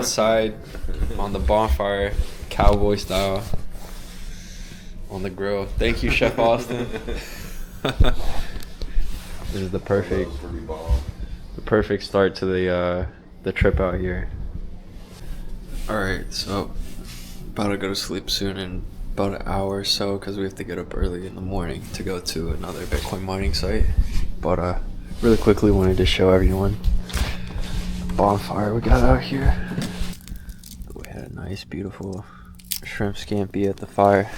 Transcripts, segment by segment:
outside on the bonfire, cowboy style, on the grill. Thank you, Chef Austin. This is the perfect start to the trip out here. All right, so about to go to sleep soon in about an hour or so because we have to get up early in the morning to go to another Bitcoin mining site. But really quickly wanted to show everyone the bonfire we got out here. We had a nice, beautiful shrimp scampi at the fire.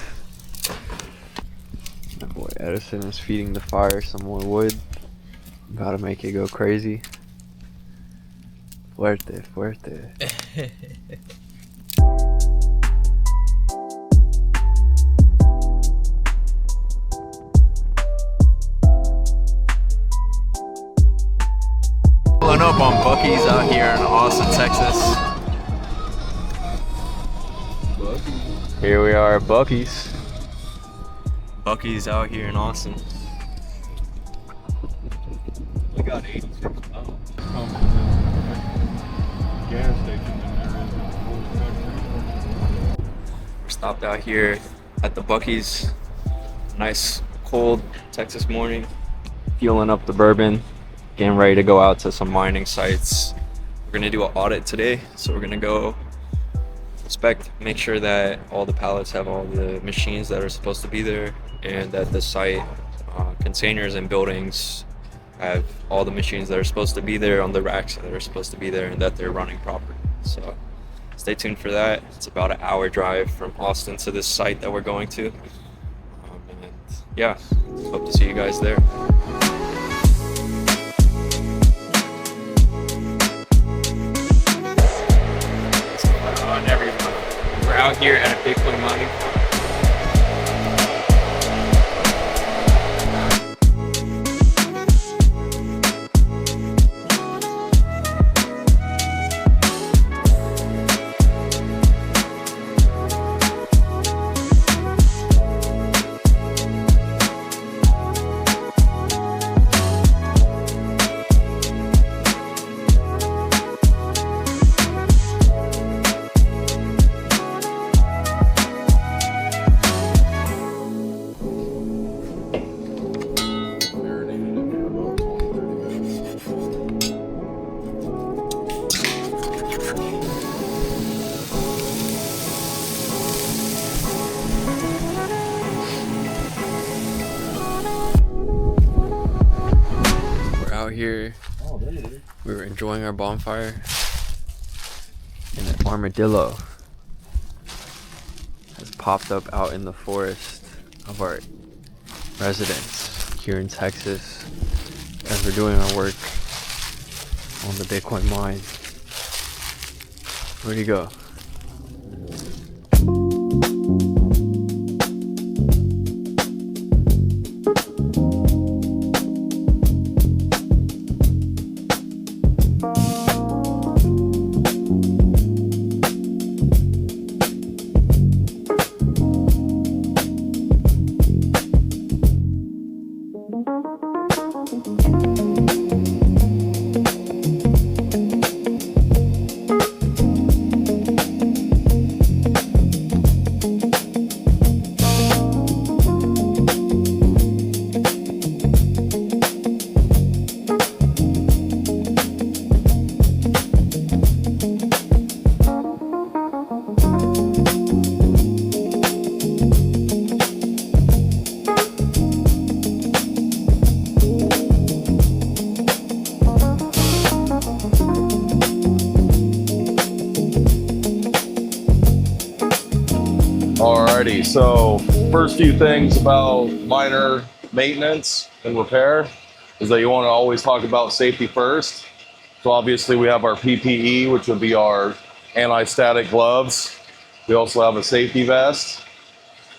My boy Edison is feeding the fire some more wood. Gotta make it go crazy. Fuerte, fuerte. Pulling up on Buc-ee's out here in Austin, Texas. Here we are at Buc-ee's. Buc-ee's out here in Austin. We got 86 gas station in there. We're stopped out here at the Buc-ee's. Nice cold Texas morning. Fueling up the bourbon. Getting ready to go out to some mining sites. We're gonna do an audit today, so we're gonna go inspect, make sure that all the pallets have all the machines that are supposed to be there, and that the site containers and buildings have all the machines that are supposed to be there on the racks that are supposed to be there, and that they're running properly. So stay tuned for that. It's about an hour drive from Austin to this site that we're going to. And yeah, hope to see you guys there. We're out here at a Bitcoin mining farm. Here we were enjoying our bonfire, and an armadillo has popped up out in the forest of our residence here in Texas as we're doing our work on the Bitcoin mine. Where'd he go? Alrighty, so first few things about miner maintenance and repair is that you want to always talk about safety first. So obviously we have our PPE, which would be our anti-static gloves. We also have a safety vest.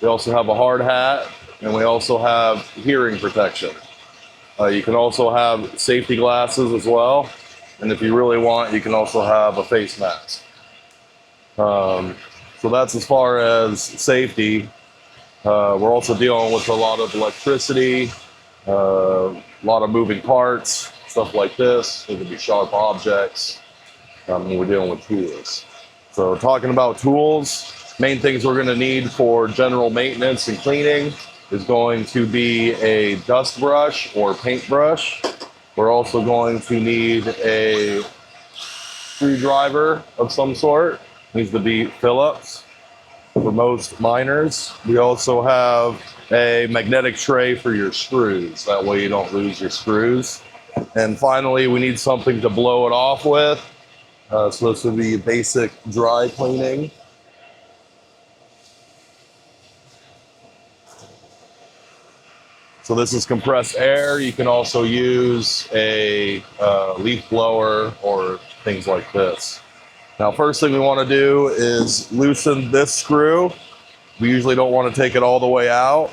We also have a hard hat, and we also have hearing protection. You can also have safety glasses as well. And if you really want, you can also have a face mask. So that's as far as safety. We're also dealing with a lot of electricity, a lot of moving parts, stuff like this. There could be sharp objects when we're dealing with tools. So talking about tools, main things we're going to need for general maintenance and cleaning is going to be a dust brush or paint brush. We're also going to need a screwdriver of some sort. Needs to be Phillips for most miners. We also have a magnetic tray for your screws. That way you don't lose your screws. And finally, we need something to blow it off with. So this would be basic dry cleaning. So this is compressed air. You can also use a leaf blower or things like this. Now, first thing we want to do is loosen this screw. We usually don't want to take it all the way out.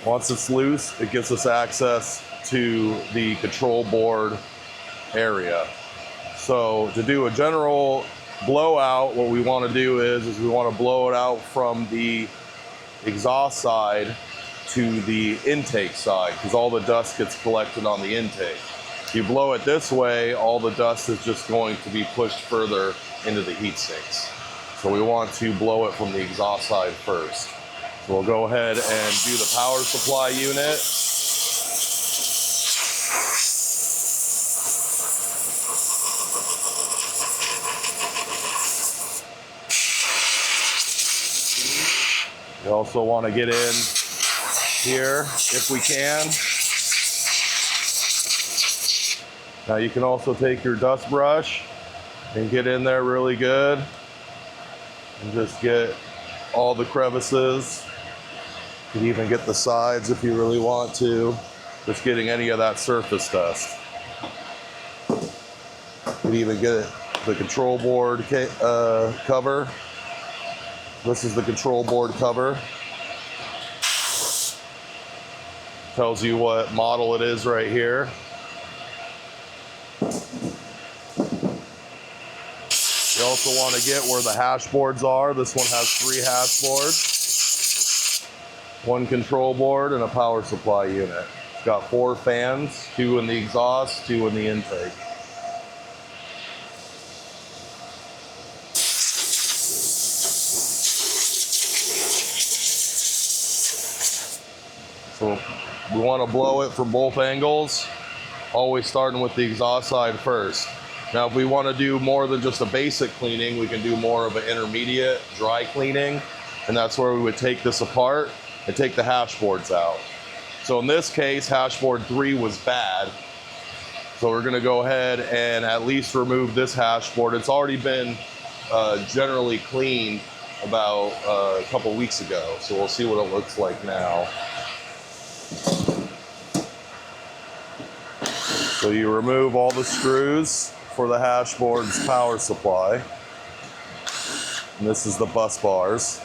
Once it's loose, it gives us access to the control board area. So to do a general blowout, what we want to do is we want to blow it out from the exhaust side to the intake side, because all the dust gets collected on the intake. If you blow it this way, all the dust is just going to be pushed further into the heat sinks. So we want to blow it from the exhaust side first. So we'll go ahead and do the power supply unit. We also want to get in here if we can. Now you can also take your dust brush and get in there really good and just get all the crevices. You can even get the sides if you really want to, just getting any of that surface dust. You can even get the control board cover. This is the control board cover. Tells you what model it is right here. You also want to get where the hash boards are. This one has 3 hash boards, 1 control board, and a power supply unit. It's got 4 fans, 2 in the exhaust, 2 in the intake. So we want to blow it from both angles, always starting with the exhaust side first. Now, if we want to do more than just a basic cleaning, we can do more of an intermediate dry cleaning, and that's where we would take this apart and take the hash boards out. So in this case, hash board 3 was bad. So we're going to go ahead and at least remove this hash board. It's already been generally cleaned about a couple weeks ago, so we'll see what it looks like now. So you remove all the screws for the hash board's power supply. And this is the bus bars.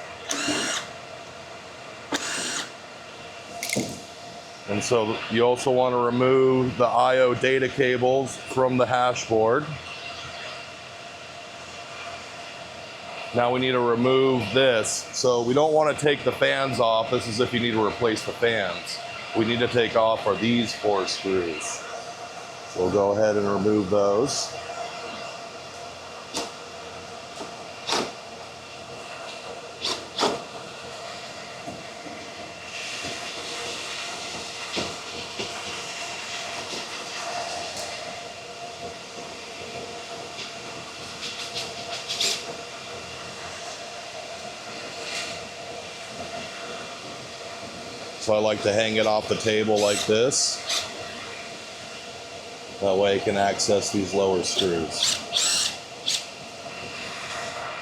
And so you also want to remove the I/O data cables from the hash board. Now we need to remove this. So we don't want to take the fans off. This is if you need to replace the fans. We need to take off are these 4 screws. So we'll go ahead and remove those. So I like to hang it off the table like this. That way it can access these lower screws.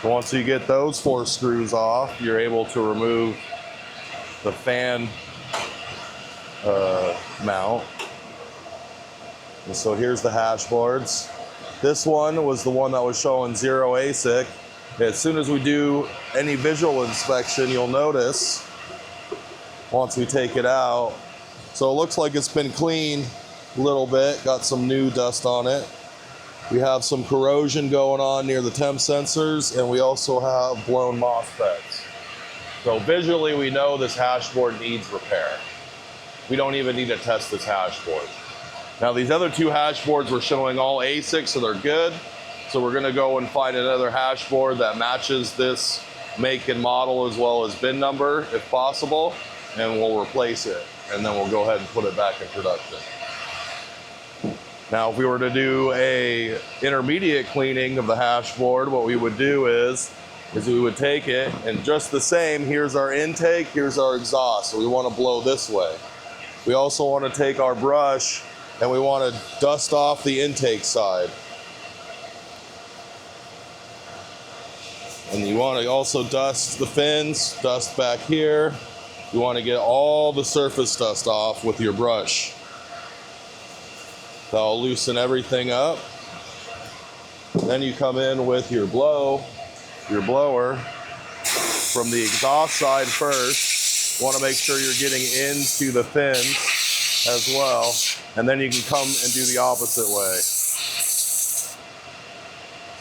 Once you get those 4 screws off, you're able to remove the fan mount. And so here's the hash boards. This one was the one that was showing 0 ASIC. As soon as we do any visual inspection, you'll notice once we take it out. So it looks like it's been cleaned a little bit, got some new dust on it. We have some corrosion going on near the temp sensors, and we also have blown MOSFETs. So visually we know this hash board needs repair. We don't even need to test this hash board. Now these other 2 hash boards were showing all ASIC, so they're good. So we're gonna go and find another hash board that matches this make and model as well as bin number if possible, and we'll replace it. And then we'll go ahead and put it back in production. Now, if we were to do a intermediate cleaning of the hash board, what we would do is we would take it and just the same, here's our intake, here's our exhaust. So we want to blow this way. We also want to take our brush and we want to dust off the intake side. And you want to also dust the fins, dust back here. You want to get all the surface dust off with your brush. That'll loosen everything up. Then you come in with your blower from the exhaust side first. You want to make sure you're getting into the fins as well. And then you can come and do the opposite way.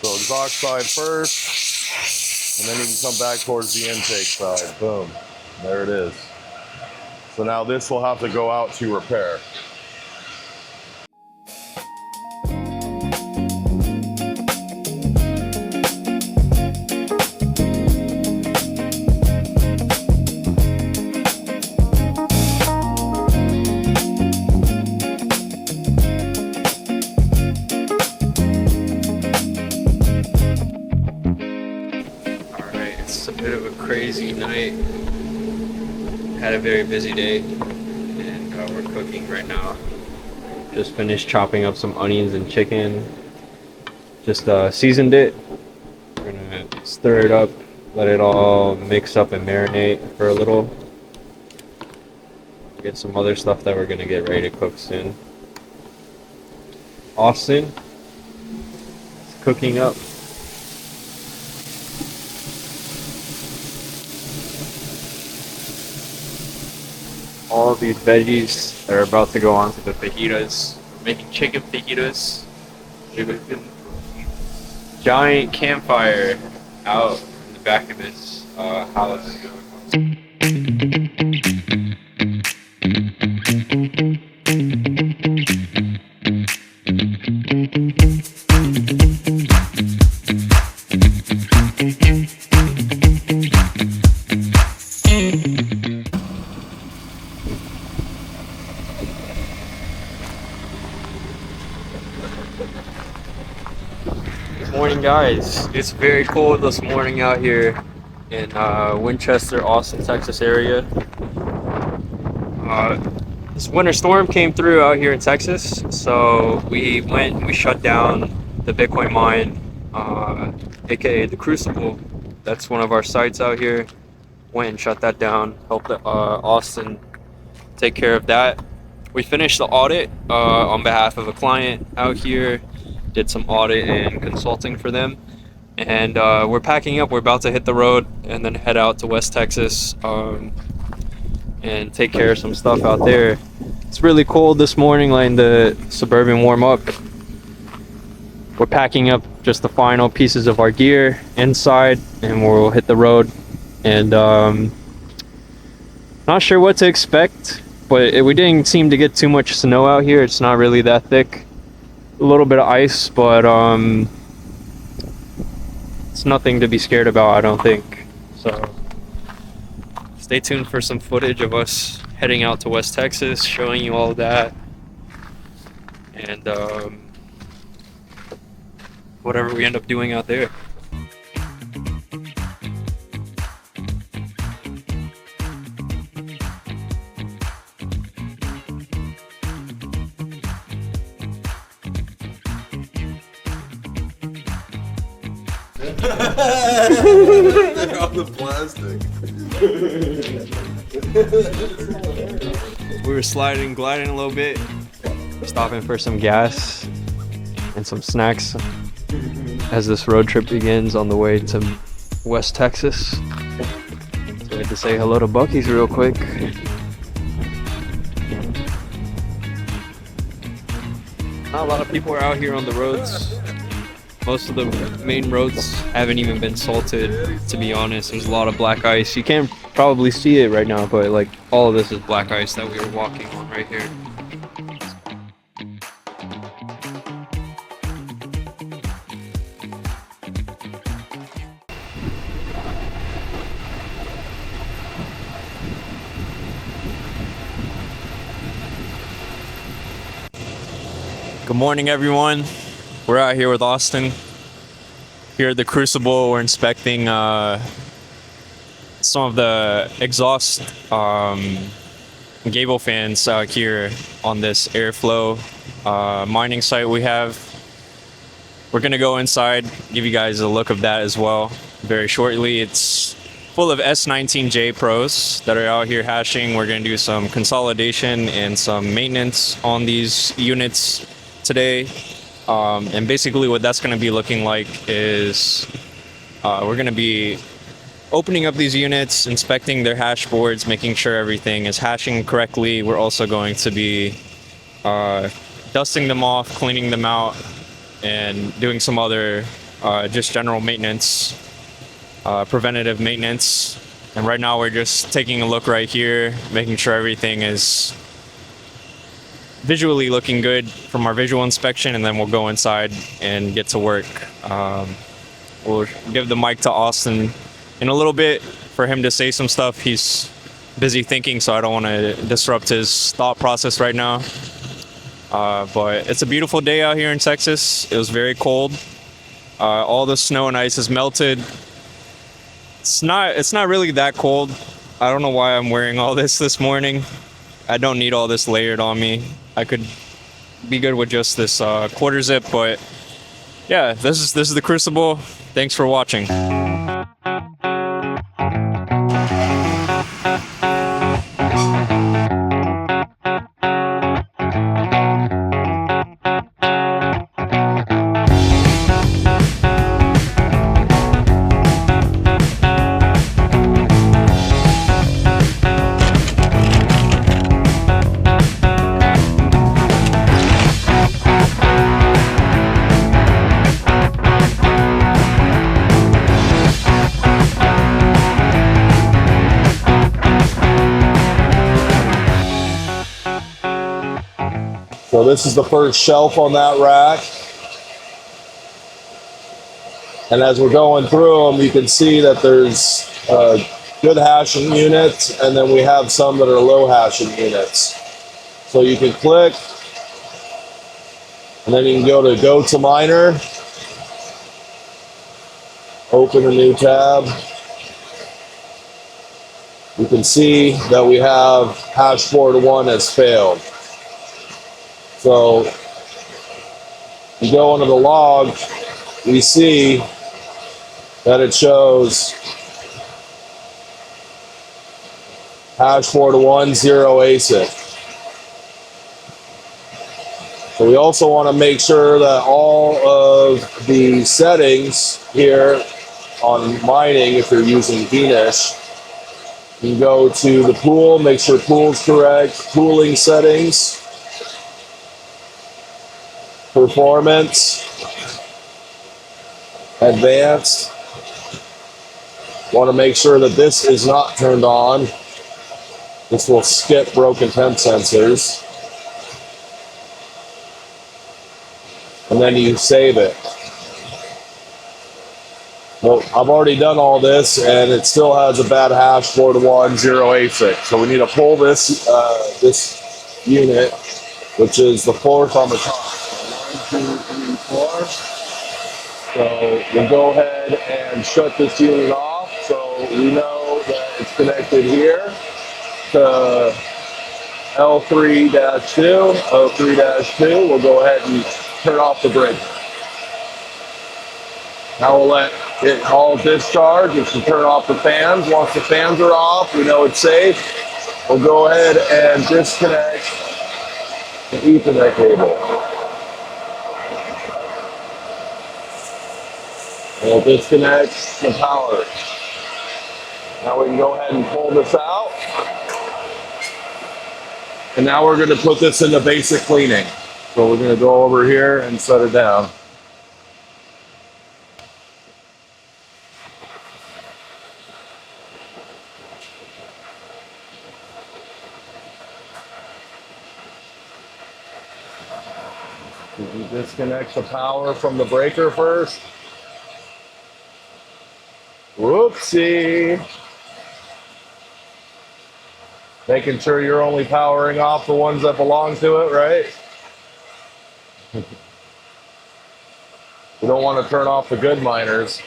So exhaust side first, and then you can come back towards the intake side. Boom, there it is. So now this will have to go out to repair. It's a bit of a crazy night. Had a very busy day, and we're cooking right now. Just finished chopping up some onions and chicken. Just seasoned it. We're gonna stir it up, let it all mix up and marinate for a little. Get some other stuff that we're gonna get ready to cook soon. Austin is cooking up. All of these veggies are about to go onto the fajitas. We're making chicken fajitas. Giant campfire out in the back of this house. Morning, guys. It's very cold this morning out here in Winchester, Austin, Texas area. This winter storm came through out here in Texas, so we shut down the Bitcoin mine, aka the Crucible. That's one of our sites out here. Went and shut that down, helped Austin take care of that. We finished the audit on behalf of a client out here. Did some audit and consulting for them, and we're packing up. We're about to hit the road and then head out to West Texas and take care of some stuff out there. It's really cold this morning, letting the Suburban warm up. We're packing up just the final pieces of our gear inside, and we'll hit the road. And not sure what to expect, but we didn't seem to get too much snow out here. It's not really that thick. A little bit of ice, but it's nothing to be scared about, I don't think. So stay tuned for some footage of us heading out to West Texas, showing you all of that, and whatever we end up doing out there. They're on the plastic. We were gliding a little bit, stopping for some gas and some snacks as this road trip begins on the way to West Texas. So we had to say hello to Buc-ee's real quick. Not a lot of people are out here on the roads. Most of the main roads haven't even been salted, to be honest. There's a lot of black ice. You can't probably see it right now, but like all of this is black ice that we are walking on right here. Good morning, everyone. We're out here with Austin. Here at the Crucible, we're inspecting some of the exhaust gable fans out here on this airflow mining site we have. We're gonna go inside, give you guys a look of that as well very shortly. It's full of S19J pros that are out here hashing. We're gonna do some consolidation and some maintenance on these units today. And basically what that's gonna be looking like is we're gonna be opening up these units, inspecting their hash boards, making sure everything is hashing correctly. We're also going to be dusting them off, cleaning them out, and doing some other just general maintenance, preventative maintenance. And right now we're just taking a look right here, making sure everything is visually looking good from our visual inspection, and then we'll go inside and get to work. We'll give the mic to Austin in a little bit for him to say some stuff. He's busy thinking, so I don't want to disrupt his thought process right now. But it's a beautiful day out here in Texas. It was very cold. All the snow and ice is melted. It's not really that cold. I don't know why I'm wearing all this morning. I don't need all this layered on me. I could be good with just this quarter zip, but yeah, this is the Crucible. Thanks for watching. So this is the first shelf on that rack. And as we're going through them, you can see that there's good hashing units, and then we have some that are low hashing units. So you can click, and then you can go to miner, open a new tab. You can see that we have hash board 1 has failed. So you go into the log, we see that it shows hash board 1 0 ASIC. So we also want to make sure that all of the settings here on mining, if you're using Venus, you can go to the pool, make sure pool's correct, pooling settings, performance, advanced. Want to make sure that this is not turned on. This will skip broken temp sensors. And then you save it. Well, I've already done all this, and it still has a bad hash board 1 0 ASIC. So we need to pull this this unit, which is the 4th on the top. 1, 2, 3, 4. So we'll go ahead and shut this unit off. So we know that it's connected here to L3-2. L3-2. We'll go ahead and turn off the breaker. Now we'll let it all discharge. It should turn off the fans. Once the fans are off, we know it's safe. We'll go ahead and disconnect the Ethernet cable. We'll disconnect the power. Now we can go ahead and pull this out. And now we're going to put this into basic cleaning. So we're going to go over here and set it down. We disconnect the power from the breaker first. Whoopsie. Making sure you're only powering off the ones that belong to it, right? We don't want to turn off the good miners.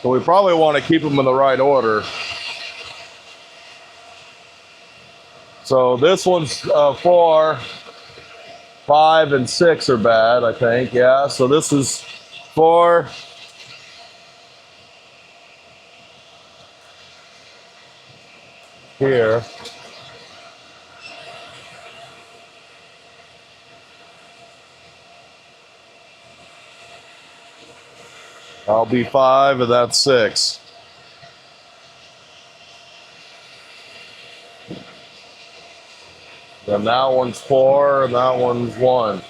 So we probably want to keep them in the right order. So this one's 4, 5, and 6 are bad, I think. Yeah, so this is 4. Here. I'll be 5 and that's 6. Then that one's 4 and that one's 1.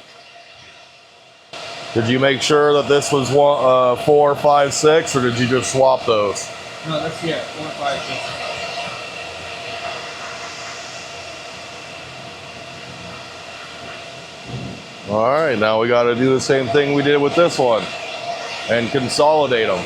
Did you make sure that this was 4, 5, 6, or did you just swap those? No, that's 4, 5, 6. All right, now we got to do the same thing we did with this one and consolidate them.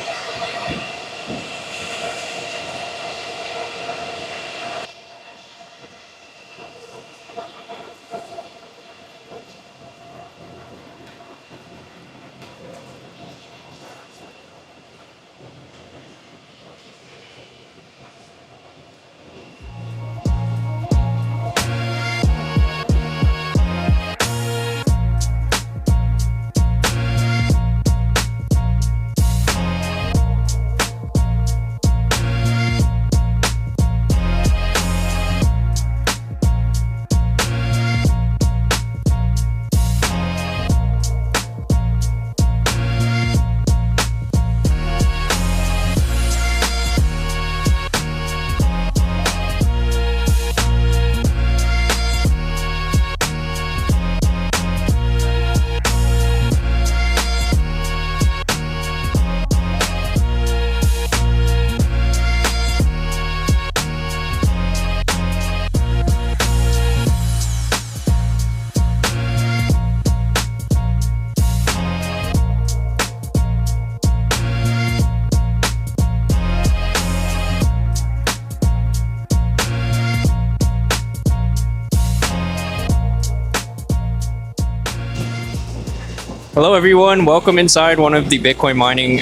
Hello everyone, welcome inside one of the Bitcoin mining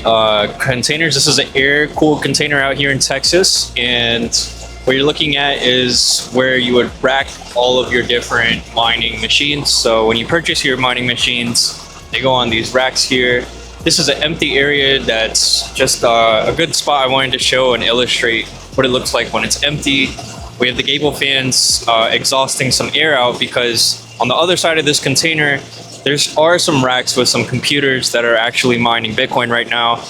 containers. This is an air-cooled container out here in Texas, and what you're looking at is where you would rack all of your different mining machines. So when you purchase your mining machines, they go on these racks here. This is an empty area that's just a good spot I wanted to show and illustrate what it looks like when it's empty. We have the gable fans exhausting some air out, because on the other side of this container, there are some racks with some computers that are actually mining Bitcoin right now.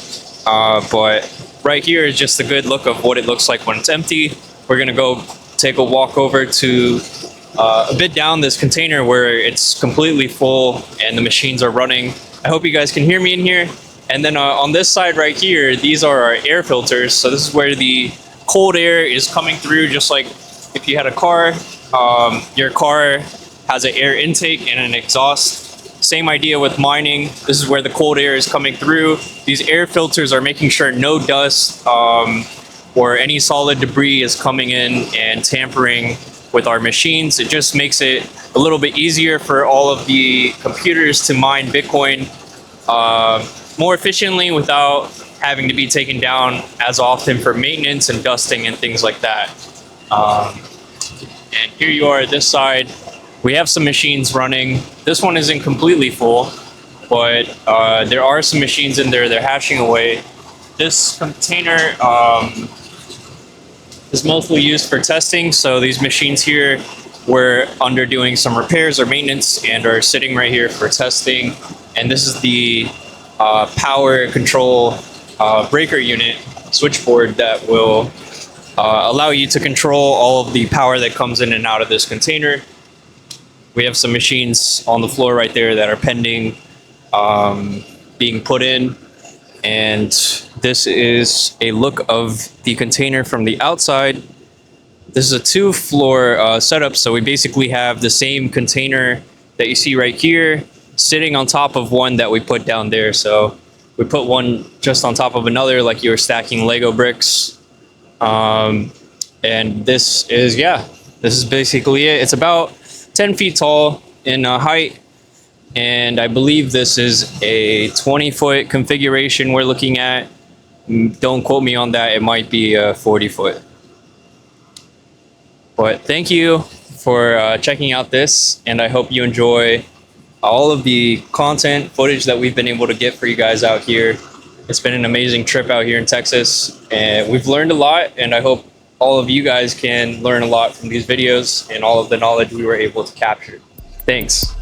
But right here is just a good look of what it looks like when it's empty. We're gonna go take a walk over to a bit down this container where it's completely full and the machines are running. I hope you guys can hear me in here. And then on this side right here, these are our air filters. So this is where the cold air is coming through, just like if you had a car. Your car has an air intake and an exhaust. Same idea with mining. This is where the cold air is coming through. These air filters are making sure no dust or any solid debris is coming in and tampering with our machines. It just makes it a little bit easier for all of the computers to mine Bitcoin more efficiently without having to be taken down as often for maintenance and dusting and things like that. And here you are at this side. We have some machines running. This one isn't completely full, but there are some machines in there. They're hashing away. This container is mostly used for testing. So these machines here, we're under doing some repairs or maintenance and are sitting right here for testing. And this is the power control breaker unit switchboard that will allow you to control all of the power that comes in and out of this container. We have some machines on the floor right there that are pending being put in. And this is a look of the container from the outside. This is a 2-floor setup, so we basically have the same container that you see right here sitting on top of one that we put down there. So we put one just on top of another, like you were stacking Lego bricks. And this is basically it. It's about 10 feet tall in height, and I believe this is a 20-foot configuration we're looking at. Don't quote me on that. It might be a 40-foot. But thank you for checking out this, and I hope you enjoy all of the content footage that we've been able to get for you guys out here. It's been an amazing trip out here in Texas, and we've learned a lot, and I hope all of you guys can learn a lot from these videos and all of the knowledge we were able to capture. Thanks.